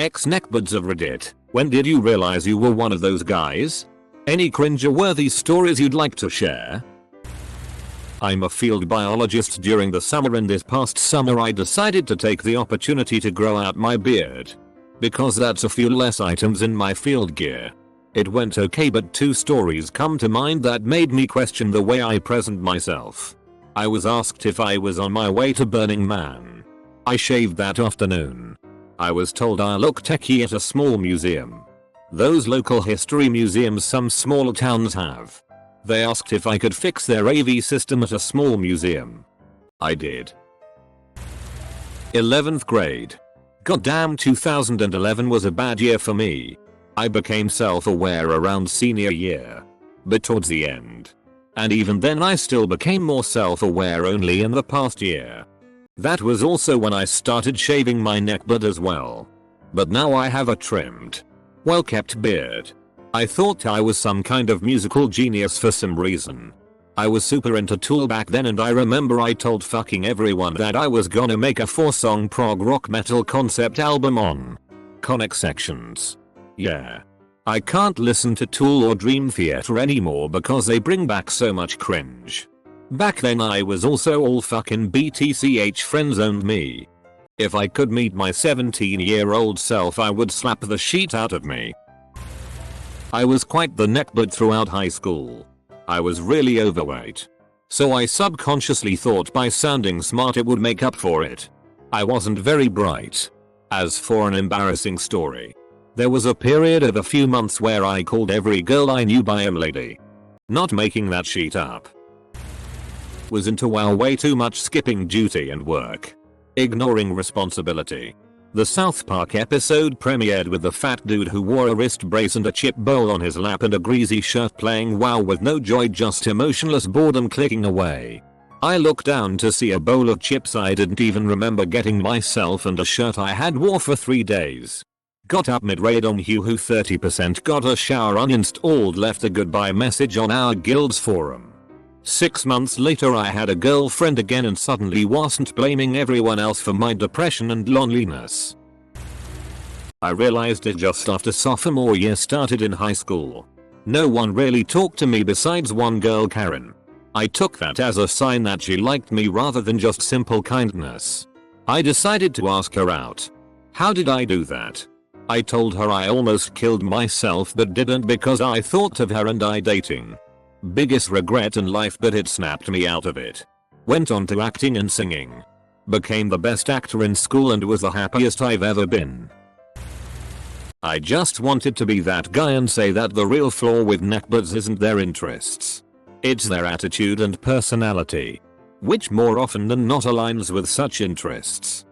Ex-neckbeards of Reddit, when did you realize you were one of those guys? Any cringe-worthy stories you'd like to share? I'm a field biologist during the summer, and this past summer I decided to take the opportunity to grow out my beard. Because that's a few less items in my field gear. It went okay, but two stories come to mind that made me question the way I present myself. I was asked if I was on my way to Burning Man. I shaved that afternoon. I was told I look techie at a small museum. Those local history museums some smaller towns have. They asked if I could fix their AV system at a small museum. I did. 11th grade. Goddamn, 2011 was a bad year for me. I became self-aware around senior year. But towards the end. And even then I still became more self-aware only in the past year. That was also when I started shaving my neckbeard as well. But now I have a trimmed, well-kept beard. I thought I was some kind of musical genius for some reason. I was super into Tool back then, and I remember I told fucking everyone that I was gonna make a 4-song prog rock metal concept album on Conic Sections. Yeah. I can't listen to Tool or Dream Theater anymore because they bring back so much cringe. Back then I was also all fucking BTCH friend-zoned me. If I could meet my 17-year-old self, I would slap the shit out of me. I was quite the neckbeard throughout high school. I was really overweight. So I subconsciously thought by sounding smart it would make up for it. I wasn't very bright. As for an embarrassing story. There was a period of a few months where I called every girl I knew by lady. Not making that shit up. Was into way too much skipping duty and work. Ignoring responsibility. The South Park episode premiered with the fat dude who wore a wrist brace and a chip bowl on his lap and a greasy shirt playing WoW with no joy, just emotionless boredom clicking away. I looked down to see a bowl of chips I didn't even remember getting myself and a shirt I had wore for 3 days. Got up mid-raid on Hugh, 30%, got a shower uninstalled, left a goodbye message on our guild's forum. 6 months later I had a girlfriend again and suddenly wasn't blaming everyone else for my depression and loneliness. I realized it just after sophomore year started in high school. No one really talked to me besides one girl, Karen. I took that as a sign that she liked me rather than just simple kindness. I decided to ask her out. How did I do that? I told her I almost killed myself but didn't because I thought of her and I dating. Biggest regret in life, but it snapped me out of it. Went on to acting and singing. Became the best actor in school and was the happiest I've ever been. I just wanted to be that guy and say that the real flaw with neckbeards isn't their interests. It's their attitude and personality. Which more often than not aligns with such interests.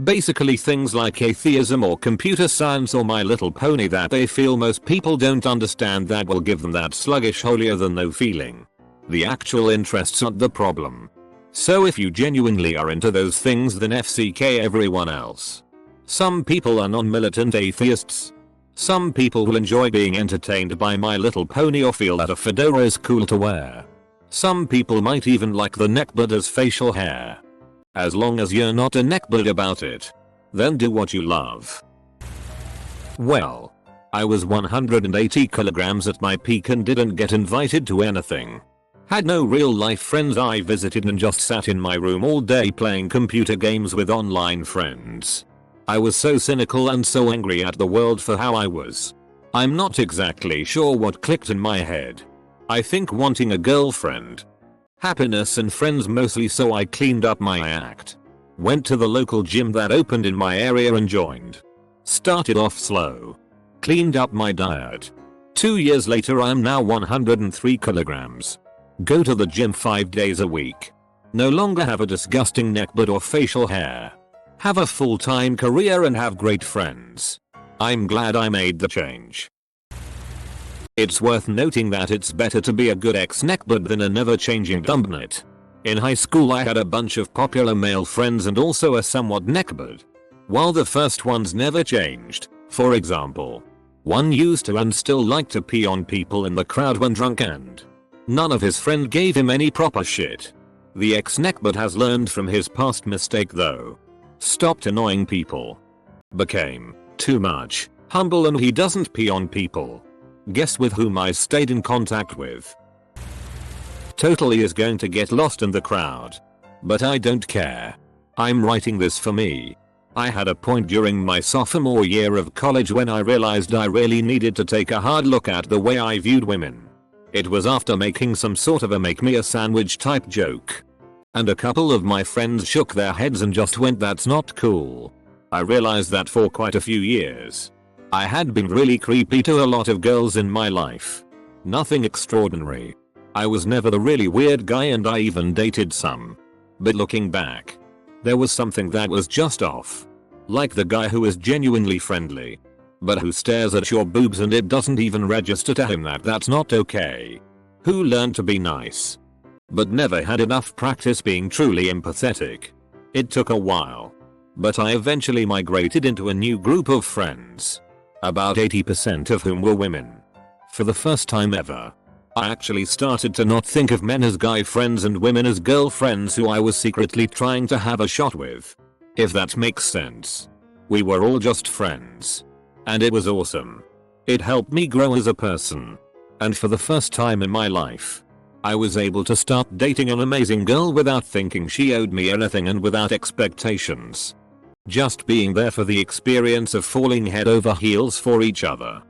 Basically things like atheism or computer science or My Little Pony that they feel most people don't understand, that will give them that sluggish holier than thou feeling. The actual interests aren't the problem. So if you genuinely are into those things, then FCK everyone else. Some people are non-militant atheists. Some people will enjoy being entertained by My Little Pony or feel that a fedora is cool to wear. Some people might even like the neckbeard as facial hair. As long as you're not a neckbeard about it, then do what you love. Well, I was 180 kilograms at my peak and didn't get invited to anything. Had no real life friends I visited and just sat in my room all day playing computer games with online friends. I was so cynical and so angry at the world for how I was. I'm not exactly sure what clicked in my head. I think wanting a girlfriend. Happiness and friends mostly, so I cleaned up my act. Went to the local gym that opened in my area and joined. Started off slow. Cleaned up my diet. 2 years later I'm now 103 kilograms. Go to the gym 5 days a week. No longer have a disgusting neckbeard or facial hair. Have a full-time career and have great friends. I'm glad I made the change. It's worth noting that it's better to be a good ex-neckbeard than a never-changing dumbnut. In high school I had a bunch of popular male friends and also a somewhat neckbeard. While the first ones never changed, for example, one used to and still liked to pee on people in the crowd when drunk, and none of his friends gave him any proper shit. The ex-neckbeard has learned from his past mistake though. Stopped annoying people. Became too much, humble, and he doesn't pee on people. Guess with whom I stayed in contact with. Totally is going to get lost in the crowd. But I don't care. I'm writing this for me. I had a point during my sophomore year of college when I realized I really needed to take a hard look at the way I viewed women. It was after making some sort of a make me a sandwich type joke. And a couple of my friends shook their heads and just went, "That's not cool." I realized that for quite a few years, I had been really creepy to a lot of girls in my life. Nothing extraordinary. I was never the really weird guy, and I even dated some. But looking back, there was something that was just off. Like the guy who is genuinely friendly, but who stares at your boobs and it doesn't even register to him that that's not okay. Who learned to be nice, but never had enough practice being truly empathetic. It took a while, but I eventually migrated into a new group of friends. About 80% of whom were women. For the first time ever, I actually started to not think of men as guy friends and women as girlfriends who I was secretly trying to have a shot with. If that makes sense. We were all just friends. And it was awesome. It helped me grow as a person. And for the first time in my life, I was able to start dating an amazing girl without thinking she owed me anything and without expectations. Just being there for the experience of falling head over heels for each other.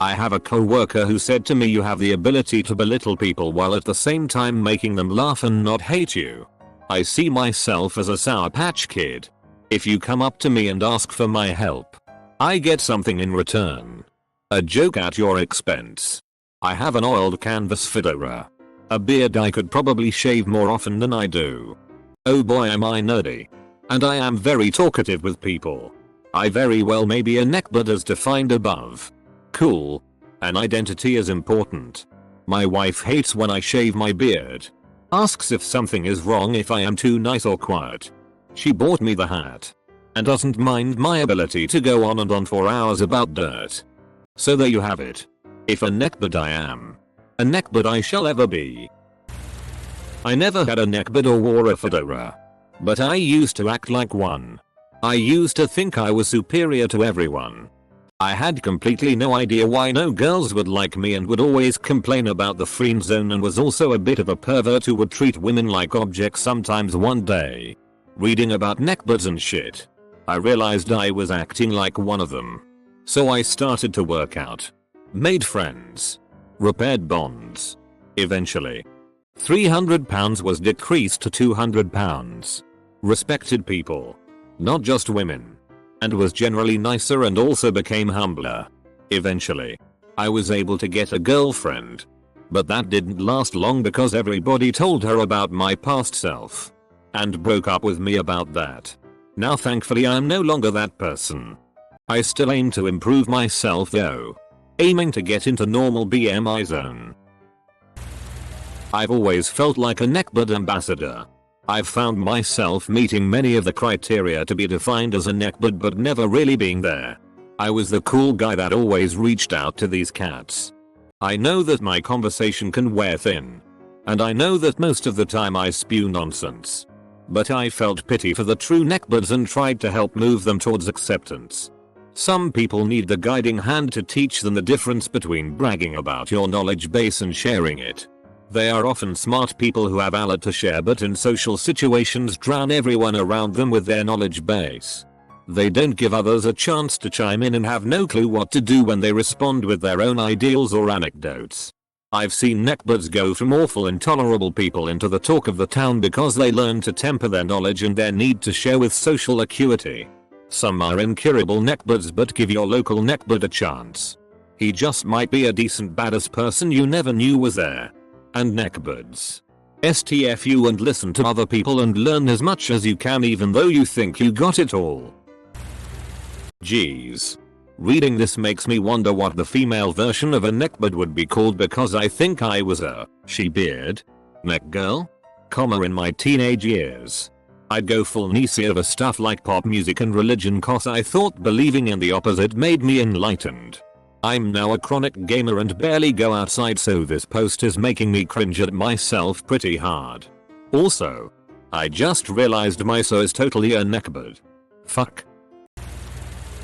I have a co-worker who said to me, "You have the ability to belittle people while at the same time making them laugh and not hate you. I see myself as a Sour Patch Kid. If you come up to me and ask for my help, I get something in return. A joke at your expense. I have an oiled canvas fedora. A beard I could probably shave more often than I do. Oh boy, am I nerdy. And I am very talkative with people. I very well may be a neckbeard as defined above. Cool. An identity is important. My wife hates when I shave my beard. Asks if something is wrong if I am too nice or quiet. She bought me the hat. And doesn't mind my ability to go on and on for hours about dirt. So there you have it. If a neckbeard I am, a neckbeard I shall ever be. I never had a neckbeard or wore a fedora. But I used to act like one. I used to think I was superior to everyone. I had completely no idea why no girls would like me and would always complain about the friend zone, and was also a bit of a pervert who would treat women like objects sometimes. One day, reading about neckbeards and shit, I realized I was acting like one of them. So I started to work out. Made friends. Repaired bonds. Eventually, £300 was decreased to £200. Respected people. Not just women. And was generally nicer and also became humbler. Eventually, I was able to get a girlfriend. But that didn't last long because everybody told her about my past self. And broke up with me about that. Now thankfully I'm no longer that person. I still aim to improve myself though. Aiming to get into normal BMI zone. I've always felt like a neckbeard ambassador. I've found myself meeting many of the criteria to be defined as a neckbeard but never really being there. I was the cool guy that always reached out to these cats. I know that my conversation can wear thin. And I know that most of the time I spew nonsense. But I felt pity for the true neckbeards and tried to help move them towards acceptance. Some people need the guiding hand to teach them the difference between bragging about your knowledge base and sharing it. They are often smart people who have a lot to share, but in social situations drown everyone around them with their knowledge base. They don't give others a chance to chime in and have no clue what to do when they respond with their own ideals or anecdotes. I've seen neckbeards go from awful intolerable people into the talk of the town because they learn to temper their knowledge and their need to share with social acuity. Some are incurable neckbeards, but give your local neckbeard a chance. He just might be a decent badass person you never knew was there. And neckbeards. STFU and listen to other people and learn as much as you can even though you think you got it all. Jeez. Reading this makes me wonder what the female version of a neckbeard would be called, because I think I was a she-beard neck girl, in my teenage years. I'd go full Nietzsche over stuff like pop music and religion cause I thought believing in the opposite made me enlightened. I'm now a chronic gamer and barely go outside, so this post is making me cringe at myself pretty hard. Also, I just realized my so is totally a neckbeard. Fuck.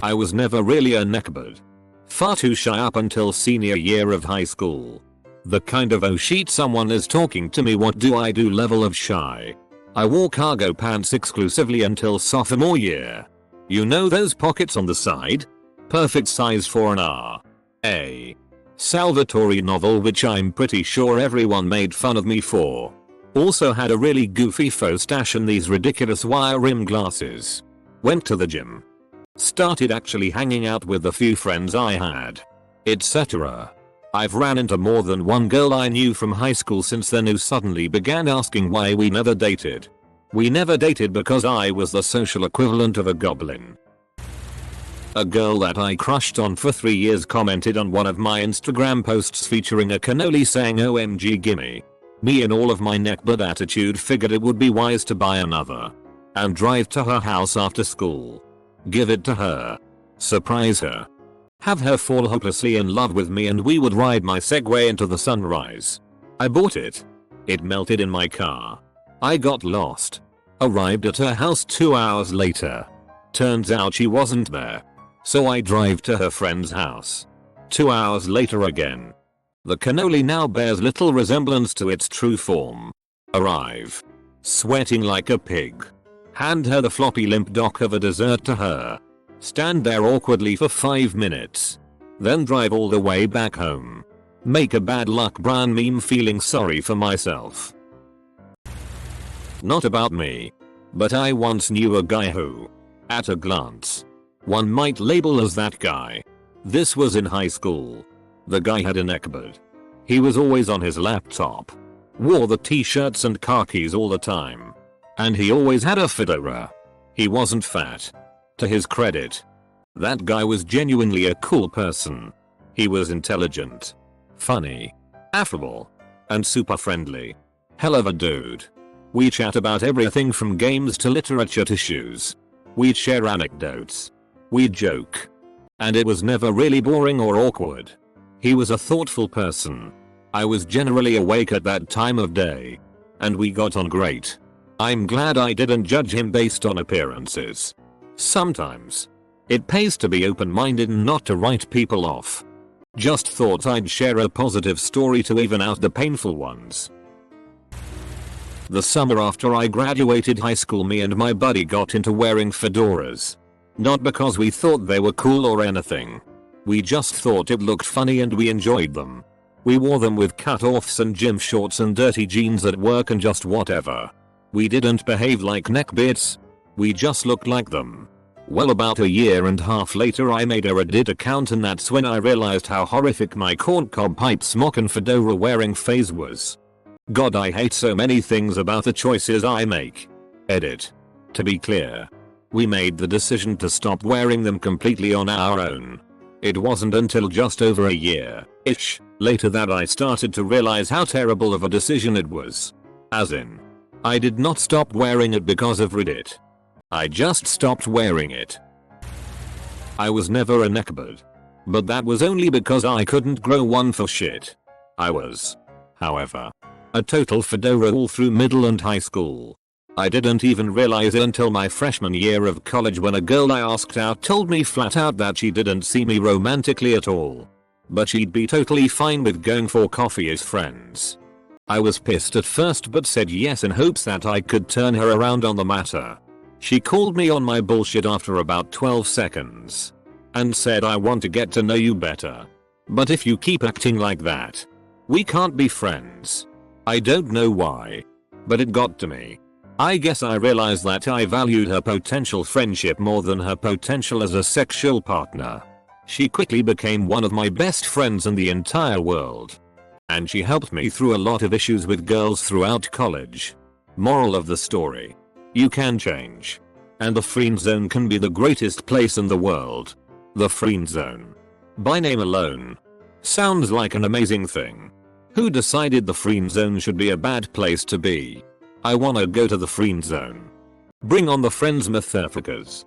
I was never really a neckbeard. Far too shy up until senior year of high school. The kind of oh shit someone is talking to me what do I do level of shy. I wore cargo pants exclusively until sophomore year. You know those pockets on the side? Perfect size for an R.A. Salvatore novel which I'm pretty sure everyone made fun of me for. Also had a really goofy faux stash and these ridiculous wire rim glasses. Went to the gym. Started actually hanging out with the few friends I had. Etc. I've ran into more than one girl I knew from high school since then who suddenly began asking why we never dated. We never dated because I was the social equivalent of a goblin. A girl that I crushed on for 3 years commented on one of my Instagram posts featuring a cannoli saying OMG gimme. Me in all of my neckbeard attitude figured it would be wise to buy another. And drive to her house after school. Give it to her. Surprise her. Have her fall hopelessly in love with me and we would ride my Segway into the sunrise. I bought it. It melted in my car. I got lost. Arrived at her house 2 hours later. Turns out she wasn't there. So I drive to her friend's house. 2 hours later again. The cannoli now bears little resemblance to its true form. Arrive. Sweating like a pig. Hand her the floppy limp dock of a dessert to her. Stand there awkwardly for 5 minutes. Then drive all the way back home. Make a bad luck Brian meme feeling sorry for myself. Not about me. But I once knew a guy who, at a glance, one might label as that guy. This was in high school. The guy had a neckbeard. He was always on his laptop. Wore the t-shirts and khakis all the time. And he always had a fedora. He wasn't fat. To his credit, that guy was genuinely a cool person. He was intelligent, funny, affable, and super friendly. Hell of a dude. We chat about everything from games to literature to shoes. We'd share anecdotes. We'd joke. And it was never really boring or awkward. He was a thoughtful person. I was generally awake at that time of day. And we got on great. I'm glad I didn't judge him based on appearances. Sometimes it pays to be open-minded and not to write people off. Just thought I'd share a positive story to even out the painful ones. The summer after I graduated high school, me and my buddy got into wearing fedoras. Not because we thought they were cool or anything. We just thought it looked funny and we enjoyed them. We wore them with cut-offs and gym shorts and dirty jeans at work and just whatever. We didn't behave like neckbeards. We just looked like them. Well, about a year and a half later I made a Reddit account and that's when I realized how horrific my corncob pipe smock and fedora wearing phase was. God, I hate so many things about the choices I make. Edit. To be clear, we made the decision to stop wearing them completely on our own. It wasn't until just over a year-ish later that I started to realize how terrible of a decision it was. As in, I did not stop wearing it because of Reddit. I just stopped wearing it. I was never a neckbeard. But that was only because I couldn't grow one for shit. I was, however, a total fedora all through middle and high school. I didn't even realize it until my freshman year of college when a girl I asked out told me flat out that she didn't see me romantically at all. But she'd be totally fine with going for coffee as friends. I was pissed at first but said yes in hopes that I could turn her around on the matter. She called me on my bullshit after about 12 seconds. And said, I want to get to know you better. But if you keep acting like that, we can't be friends. I don't know why. But it got to me. I guess I realized that I valued her potential friendship more than her potential as a sexual partner. She quickly became one of my best friends in the entire world. And she helped me through a lot of issues with girls throughout college. Moral of the story. You can change. And the friend zone can be the greatest place in the world. The friend zone. By name alone. Sounds like an amazing thing. Who decided the friend zone should be a bad place to be? I wanna go to the friend zone. Bring on the friends mythificas.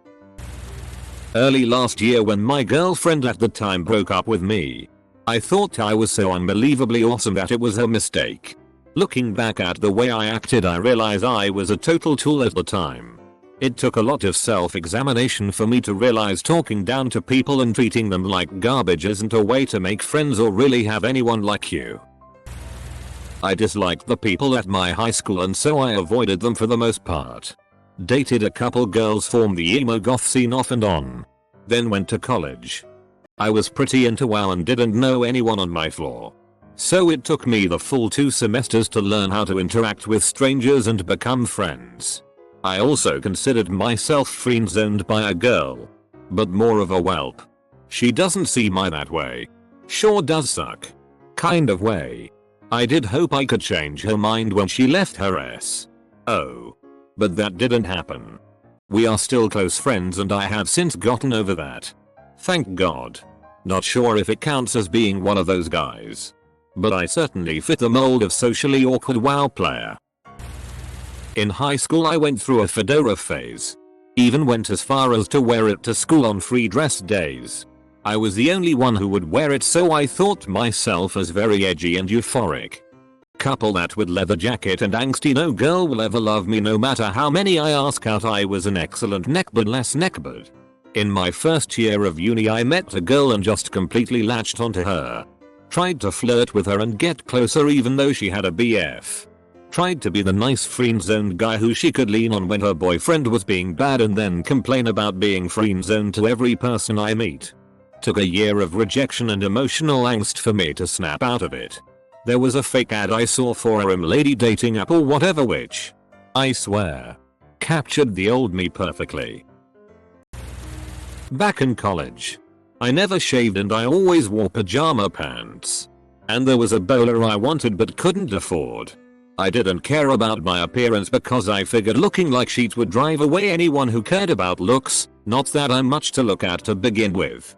Early last year when my girlfriend at the time broke up with me, I thought I was so unbelievably awesome that it was a mistake. Looking back at the way I acted, I realize I was a total tool at the time. It took a lot of self-examination for me to realize talking down to people and treating them like garbage isn't a way to make friends or really have anyone like you. I disliked the people at my high school and so I avoided them for the most part. Dated a couple girls, formed the emo goth scene off and on. Then went to college. I was pretty into WoW and didn't know anyone on my floor. So it took me the full 2 semesters to learn how to interact with strangers and become friends. I also considered myself friend-zoned by a girl. But more of a whelp. She doesn't see my that way. Sure does suck. Kind of way. I did hope I could change her mind when she left her ass. Oh. But that didn't happen. We are still close friends and I have since gotten over that. Thank God. Not sure if it counts as being one of those guys. But I certainly fit the mold of socially awkward WoW player. In high school I went through a fedora phase. Even went as far as to wear it to school on free dress days. I was the only one who would wear it, so I thought myself as very edgy and euphoric. Couple that with leather jacket and angsty no girl will ever love me no matter how many I ask out. I was an excellent neckbeard. In my first year of uni I met a girl and just completely latched onto her. Tried to flirt with her and get closer even though she had a BF. Tried to be the nice friend-zoned guy who she could lean on when her boyfriend was being bad and then complain about being friend-zoned to every person I meet. Took a year of rejection and emotional angst for me to snap out of it. There was a fake ad I saw for a lady dating app or whatever which, I swear, captured the old me perfectly. Back in college, I never shaved and I always wore pajama pants. And there was a bowler I wanted but couldn't afford. I didn't care about my appearance because I figured looking like shit would drive away anyone who cared about looks, not that I'm much to look at to begin with.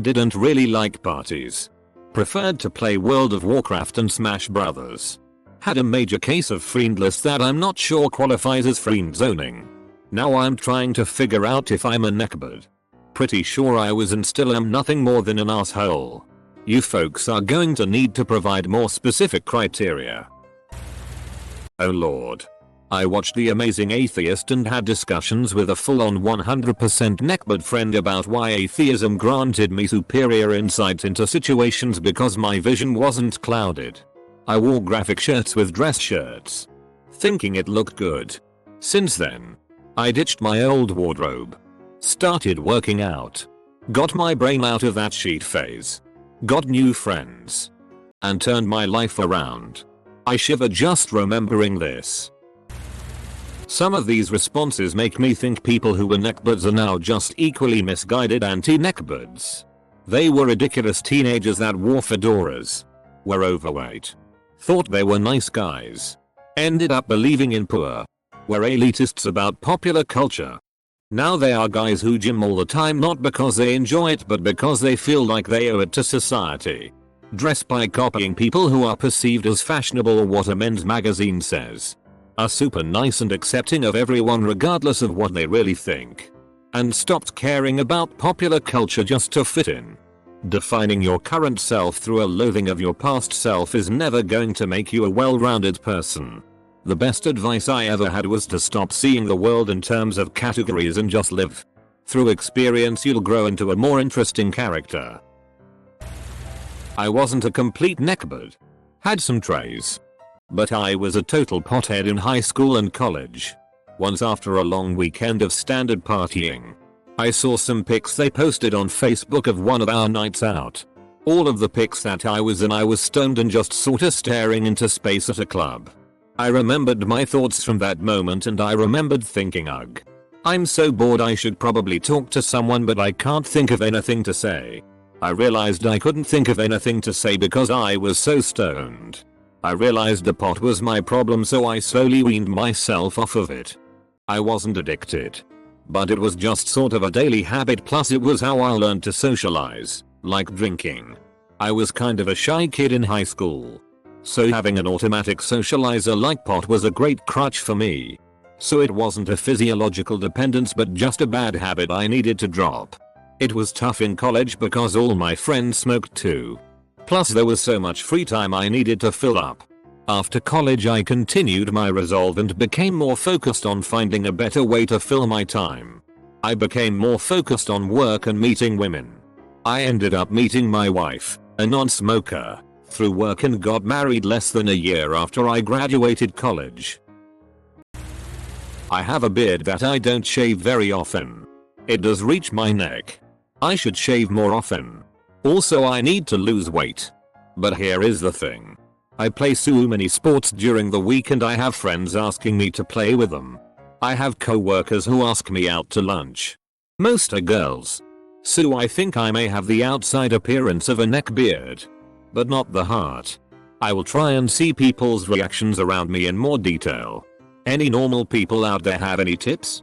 Didn't really like parties. Preferred to play World of Warcraft and Smash Brothers. Had a major case of friendless that I'm not sure qualifies as friend zoning. Now I'm trying to figure out if I'm a neckbeard. Pretty sure I was and still am nothing more than an asshole. You folks are going to need to provide more specific criteria. Oh lord. I watched The Amazing Atheist and had discussions with a full-on 100% neckbeard friend about why atheism granted me superior insight into situations because my vision wasn't clouded. I wore graphic shirts with dress shirts, thinking it looked good. Since then, I ditched my old wardrobe. Started working out. Got my brain out of that sheet phase. Got new friends. And turned my life around. I shiver just remembering this. Some of these responses make me think people who were neckbeards are now just equally misguided anti-neckbeards. They were ridiculous teenagers that wore fedoras, were overweight, thought they were nice guys, ended up believing in poor, were elitists about popular culture. Now they are guys who gym all the time not because they enjoy it but because they feel like they owe it to society. Dress by copying people who are perceived as fashionable or what a men's magazine says. Are super nice and accepting of everyone regardless of what they really think. And stopped caring about popular culture just to fit in. Defining your current self through a loathing of your past self is never going to make you a well-rounded person. The best advice I ever had was to stop seeing the world in terms of categories and just live. Through experience you'll grow into a more interesting character. I wasn't a complete neckbeard. Had some traits. But I was a total pothead in high school and college. Once after a long weekend of standard partying, I saw some pics they posted on Facebook of one of our nights out. All of the pics that I was in I was stoned and just sorta staring into space at a club. I remembered my thoughts from that moment and I remembered thinking ugh. I'm so bored I should probably talk to someone but I can't think of anything to say. I realized I couldn't think of anything to say because I was so stoned. I realized the pot was my problem so I slowly weaned myself off of it. I wasn't addicted. But it was just sort of a daily habit plus it was how I learned to socialize, like drinking. I was kind of a shy kid in high school. So having an automatic socializer like pot was a great crutch for me. So it wasn't a physiological dependence but just a bad habit I needed to drop. It was tough in college because all my friends smoked too. Plus there was so much free time I needed to fill up. After college I continued my resolve and became more focused on finding a better way to fill my time. I became more focused on work and meeting women. I ended up meeting my wife, a non-smoker, through work and got married less than a year after I graduated college. I have a beard that I don't shave very often. It does reach my neck. I should shave more often. Also I need to lose weight. But here is the thing. I play so many sports during the week and I have friends asking me to play with them. I have co-workers who ask me out to lunch. Most are girls. So I think I may have the outside appearance of a neckbeard. But not the heart. I will try and see people's reactions around me in more detail. Any normal people out there have any tips?